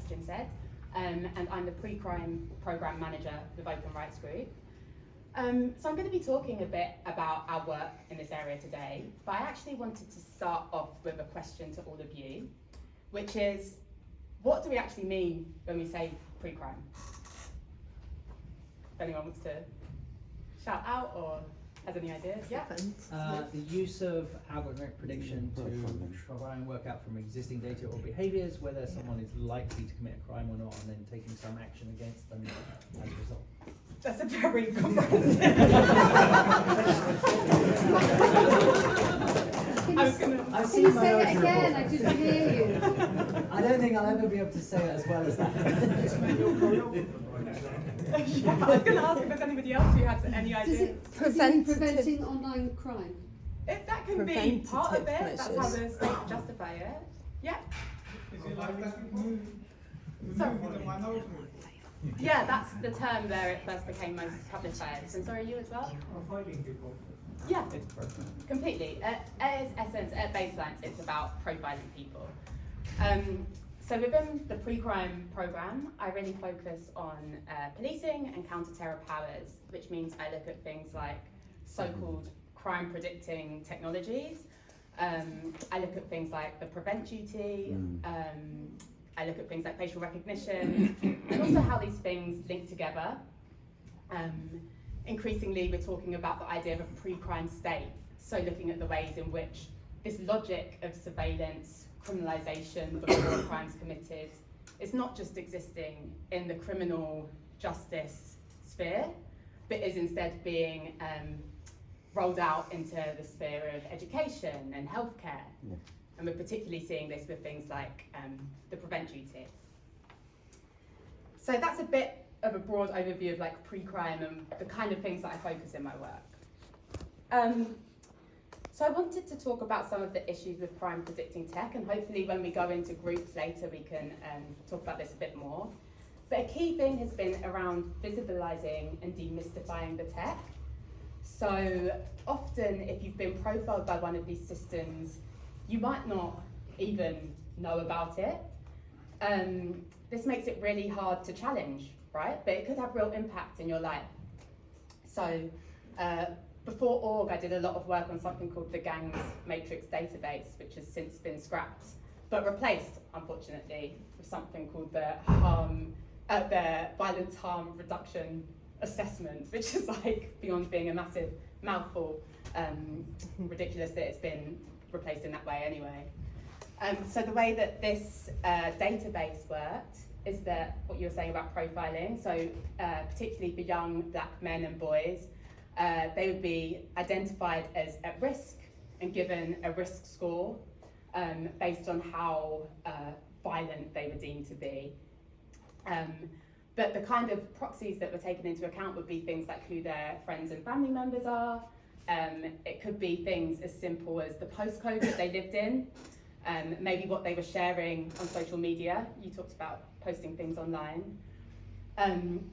Skinsed, and I'm the pre-crime programme manager with Open Rights Group. So I'm going to be talking a bit about our work in this area today, but I actually wanted to start off with a question to all of you, which is, what do we actually mean when we say pre-crime? If anyone wants to shout out or has any ideas? Yeah. The use of algorithmic prediction to try and work out from existing data or behaviours whether someone is likely to commit a crime or not, and then taking some action against them as a result. That's a very comprehensive. Can you say it again? I didn't hear you. I don't think I'll ever be able to say it as well as that. Yeah, I was going to ask if there's anybody else who had any ideas. Preventing online crime. If that can be part of it, that's how the state justify it. Yeah. Is it like that So, yeah, that's the term where it first became most publicised. And sorry, you as well? profiling people? Yeah, completely. At its essence, at baseline, it's about profiling people. So within the pre-crime programme, I really focus on policing and counter-terror powers, which means I look at things like so-called crime predicting technologies. I look at things like the prevent duty. I look at things like facial recognition, and also how these things link together. Increasingly, we're talking about the idea of a pre-crime state, so looking at the ways in which this logic of surveillance, criminalisation before a crime's committed, is not just existing in the criminal justice sphere, but is instead being rolled out into the sphere of education and healthcare. Yeah. And we're particularly seeing this with things like the prevent duty. So that's a bit of a broad overview of like pre-crime and the kind of things that I focus in my work. So I wanted to talk about some of the issues with crime predicting tech, and hopefully when we go into groups later we can talk about this a bit more. But a key thing has been around visibilising and demystifying the tech. So often if you've been profiled by one of these systems, you might not even know about it. This makes it really hard to challenge, right? But it could have real impact in your life. So before org, I did a lot of work on something called the Gangs Matrix database, which has since been scrapped, but replaced, unfortunately, with something called the Violence Harm Reduction Assessment, which is like beyond being a massive mouthful, ridiculous that it's been replaced in that way anyway. So the way that this database worked is that what you were saying about profiling, so particularly for young black men and boys, they would be identified as at risk and given a risk score based on how violent they were deemed to be. But the kind of proxies that were taken into account would be things like who their friends and family members are. It could be things as simple as the postcode that they lived in, maybe what they were sharing on social media. You talked about posting things online. And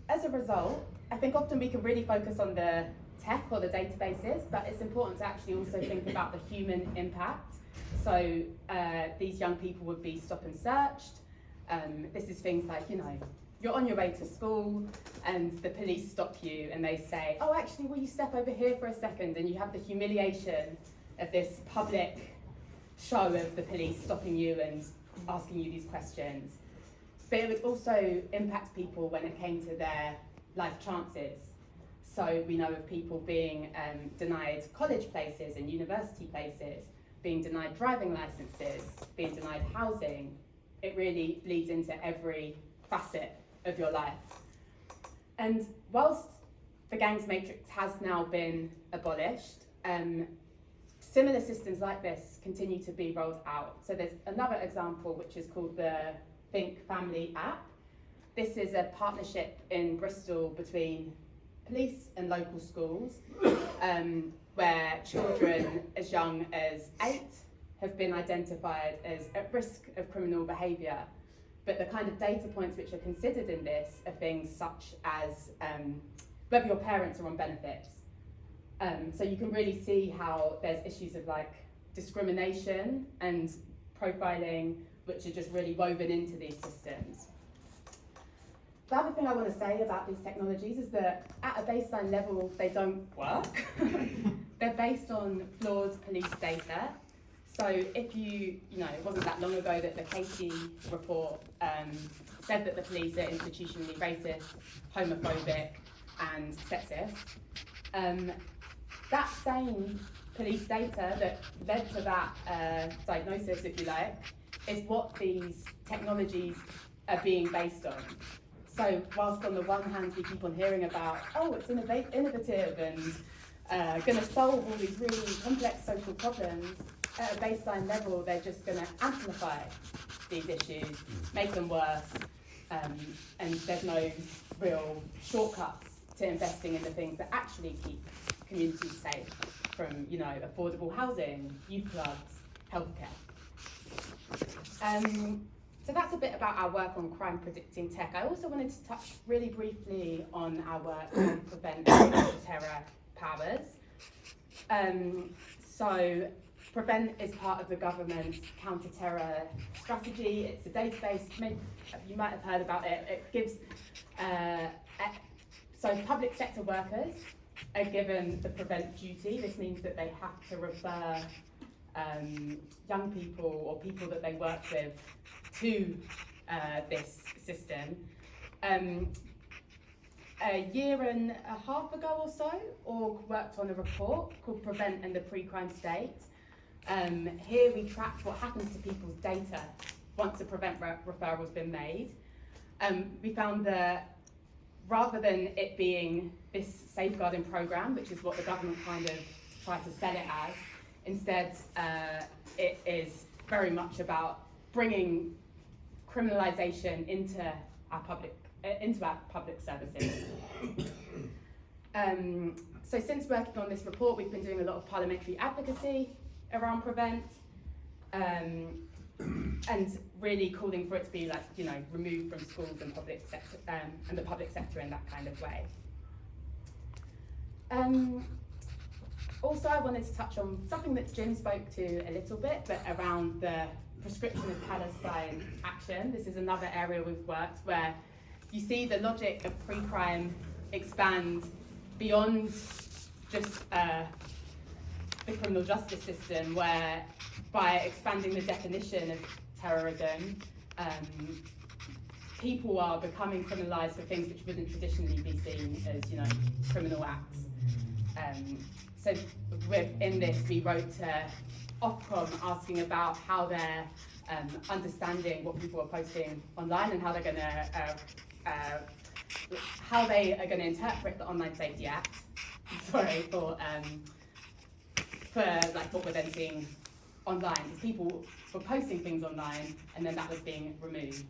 as a result, I think often we can really focus on the tech or the databases, but it's important to actually also think about the human impact. So these young people would be stop and searched. This is things like, you know, you're on your way to school and the police stop you and they say, oh, actually, will you step over here for a second? And you have the humiliation of this public show of the police stopping you and asking you these questions. But it would also impact people when it came to their life chances. So we know of people being denied college places and university places, being denied driving licenses, being denied housing. It really bleeds into every facet of your life. And whilst the Gangs Matrix has now been abolished, similar systems like this continue to be rolled out. So there's another example which is called the Think Family app. This is a partnership in Bristol between police and local schools, where children as young as 8 have been identified as at risk of criminal behaviour. But the kind of data points which are considered in this are things such as whether your parents are on benefits. So you can really see how there's issues of like discrimination and profiling which are just really woven into these systems. The other thing I want to say about these technologies is that at a baseline level, they don't work. They're based on flawed police data. So if it wasn't that long ago that the Casey report said that the police are institutionally racist, homophobic, and sexist. That same police data that led to that diagnosis, if you like, is what these technologies are being based on. So whilst on the one hand we keep on hearing about, oh, it's innovative and going to solve all these really complex social problems, at a baseline level they're just going to amplify these issues, make them worse, and there's no real shortcuts to investing in the things that actually keep communities safe from, affordable housing, youth clubs, healthcare. So that's a bit about our work on crime predicting tech. I also wanted to touch really briefly on our work on prevent terror powers. So Prevent is part of the government's counter-terror strategy. It's a database, you might have heard about it. It gives, so public sector workers are given the Prevent duty. This means that they have to refer young people or people that they work with to this system. A year and a half ago or so, Org worked on a report called Prevent and the Pre-Crime State. Here we tracked what happens to people's data once a Prevent referral's been made. We found that rather than it being this safeguarding program, which is what the government kind of tried to sell it as, instead it is very much about bringing criminalisation into our public services. So since working on this report, we've been doing a lot of parliamentary advocacy around Prevent, and really calling for it to be removed from schools and public sector and the public sector in that kind of way. Also, I wanted to touch on something that Jim spoke to a little bit, but around the prescription of Palestine action. This is another area we've worked where you see the logic of pre-crime expand beyond just the criminal justice system, where by expanding the definition of terrorism, people are becoming criminalised for things which wouldn't traditionally be seen as, criminal acts. So in this, we wrote to Ofcom asking about how they're understanding what people are posting online and how they're going to how they are going to interpret the Online Safety Act. Sorry for what we're then seeing online. People were posting things online, and then that was being removed.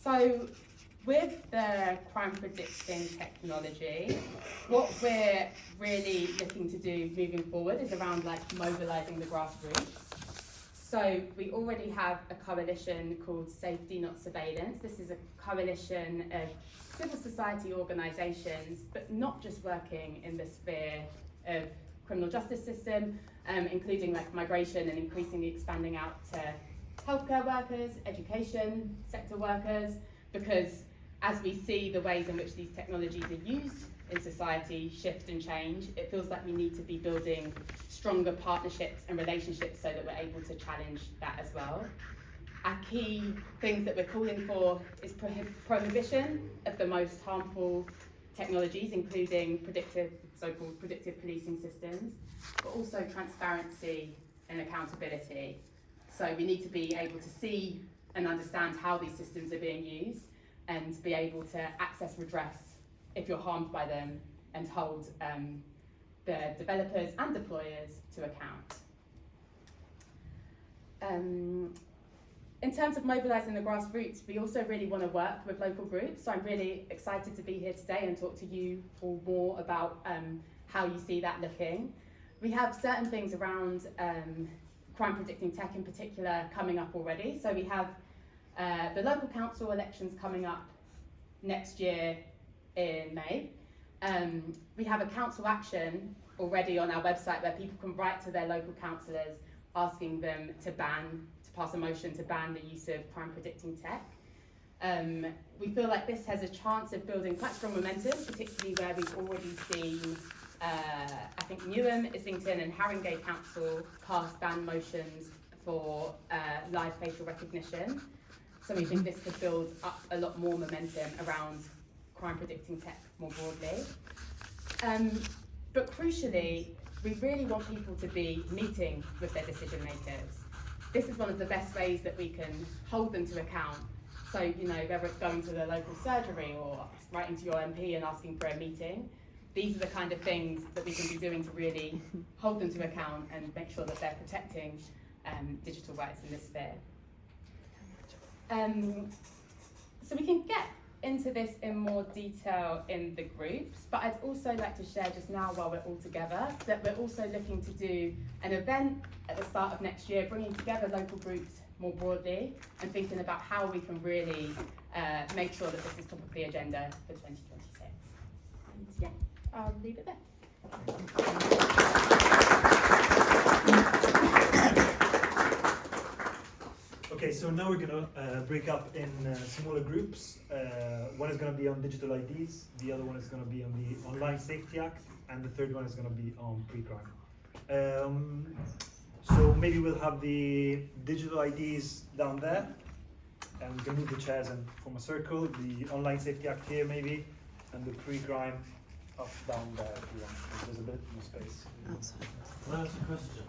So with the crime predicting technology, what we're really looking to do moving forward is around mobilising the grassroots. So we already have a coalition called Safety Not Surveillance. This is a coalition of civil society organisations, but not just working in the sphere of criminal justice system, including migration and increasingly expanding out to healthcare workers, education sector workers, because as we see the ways in which these technologies are used in society shift and change, it feels like we need to be building stronger partnerships and relationships so that we're able to challenge that as well. Our key things that we're calling for is prohibition of the most harmful technologies, including so-called predictive policing systems, but also transparency and accountability. So we need to be able to see and understand how these systems are being used and be able to access redress if you're harmed by them and hold the developers and deployers to account. In terms of mobilising the grassroots, we also really want to work with local groups. So I'm really excited to be here today and talk to you all more about how you see that looking. We have certain things around crime predicting tech in particular coming up already. So we have the local council elections coming up next year in May. We have a council action already on our website where people can write to their local councillors asking them to pass a motion to ban the use of crime predicting tech. We feel like this has a chance of building quite strong momentum, particularly where we've already seen, I think Newham, Islington and Haringey Council pass ban motions for live facial recognition. So we think this could build up a lot more momentum around crime predicting tech more broadly. But crucially, we really want people to be meeting with their decision makers. This is one of the best ways that we can hold them to account. So, you know, whether it's going to the local surgery or writing to your MP and asking for a meeting, these are the kind of things that we can be doing to really hold them to account and make sure that they're protecting digital rights in this sphere. So we can get into this in more detail in the groups, but I'd also like to share just now while we're all together that we're also looking to do an event at the start of next year, bringing together local groups more broadly and thinking about how we can really make sure that this is top of the agenda for 2026. And yeah, I'll leave it there. Okay, so now we're gonna break up in smaller groups. One is gonna be on digital IDs, the other one is gonna be on the Online Safety Act, and the third one is gonna be on pre-crime. So maybe we'll have the digital IDs down there, and we can move the chairs and form a circle. The Online Safety Act here maybe, and the pre-crime up down there if you want. There's a bit more space. Can I ask a question?